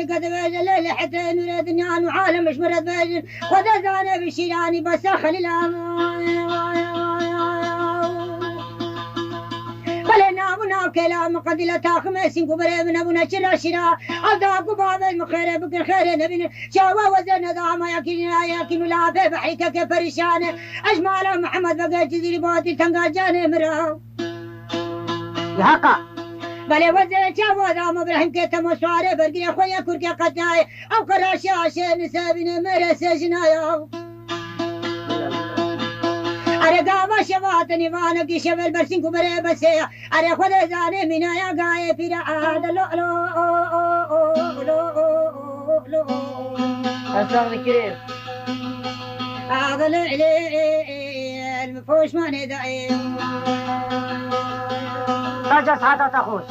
قد بجل حتى نريد نيان وعالم مش مرد بجل وذا بشيراني بس خليل بلنا بنا كلام قد لا تاخمسين كبر من ابونا شرا شرا اذاك باب المخير بك خير نبي شاوا وزن دام يكن لا في بحيك كفرشان اجمال محمد بقى جزيري بوتي تنقا جاني مرا يحقا بله وزن شاوا دام ابراهيم كتم سواره برقي خويا كركي قداي او قراشي عشان نسابين مرسى جنايا أرجع وشواتني وانا كي شبل برسين كبره بس أرجع خد زاني منا يا جاي في رعاد لو أصلاً كريم هذا العلي المفوش ما ندعي رجع ساعة تخوش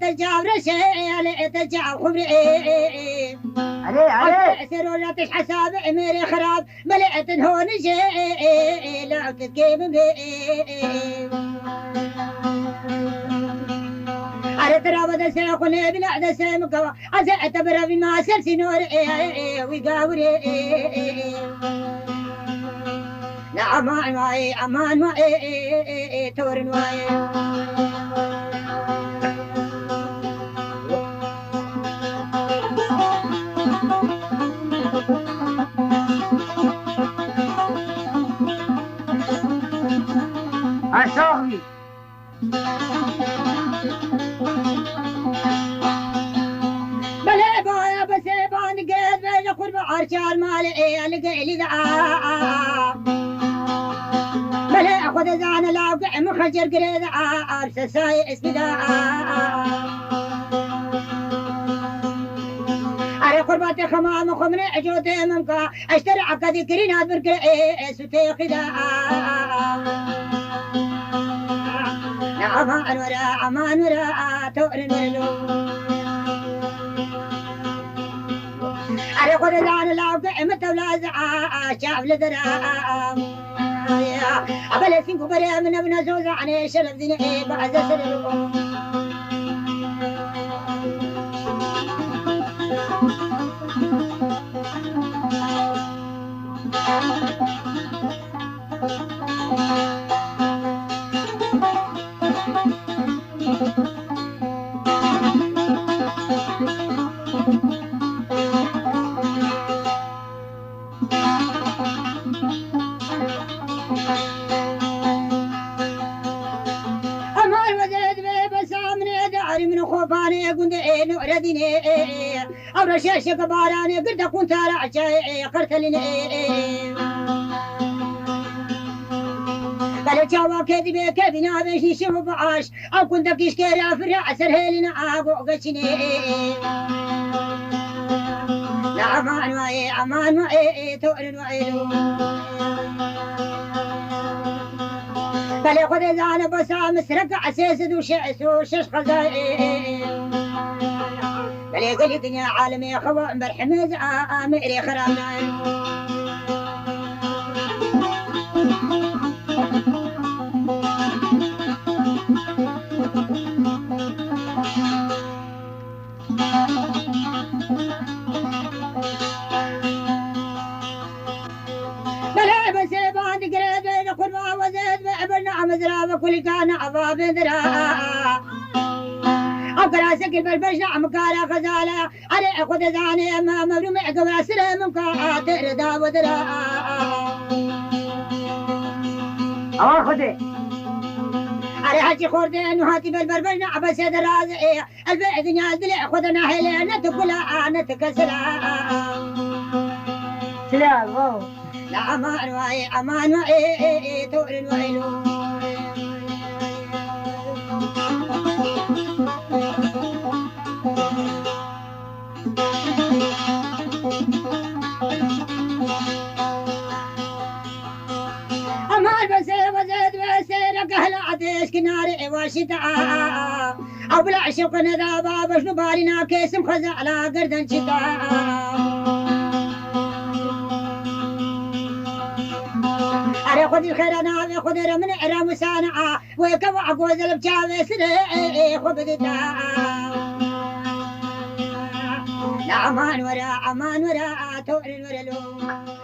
تجاوب رشيل تجاوب خبري علي سرورتش حساب اميري خراب ملئت هون جي لا تكيب بي على ترابة سيخوني بلا دسم كوا عزعت برا بما سلسي نور ويقاوري لا امان معي امان معي تورن معي أشوفي بلا بايا بس بان قد بين قرب عرشان مالي لقي لي بلا أخذ زان لاوقع مخجر قريد أرس ساي اسمدا على قربات خمام خمر عجوت ممكا اشتري عقد كرينات برك سوتي خدا أمان ورا تورن ورلو على قد زان لاوقع متولازع شاف لدرا أبل سينكو بريا من ابن زوزع عني شرف ذني بعد سرلو من خوفاني قند نوردني أبرا شاشة كباراني قد كنت رعشاي قرتلني قال جوا كذبي كذنا بيشي شوف عاش أو كنت كيش كيرا في الرأس الهيلنا أبو قشني لا أمان معي تؤرن وعيلو قال خذ زان بسام سرق عسيس وشش خزائن قال الدنيا عالمي خوا برحمز اميري خرامنا مزرعة كل كان عباب ذرا أقرأ سكر بالبشع مكارا غزالة على أخذ ذاني ما مبروم عقب سلام مكا تردا وذرا أخذي على حاجي خوردين وهاتي بالبربرنا عبس دراز البعد ناس دلع خذنا هلا نتقلا نتكسلا سلام واو لا أمان وعي تور وعيلو أمان بس قهلا عديش كناري وشتاء أو بلا شوق نذابا باش نبالينا كيسم خزع على قردن شتاء أري خذ الخير أنا خذ من عرام سانعة ويكوع عقوز البشاوي سري خذ لا أمان وراء تور ورلو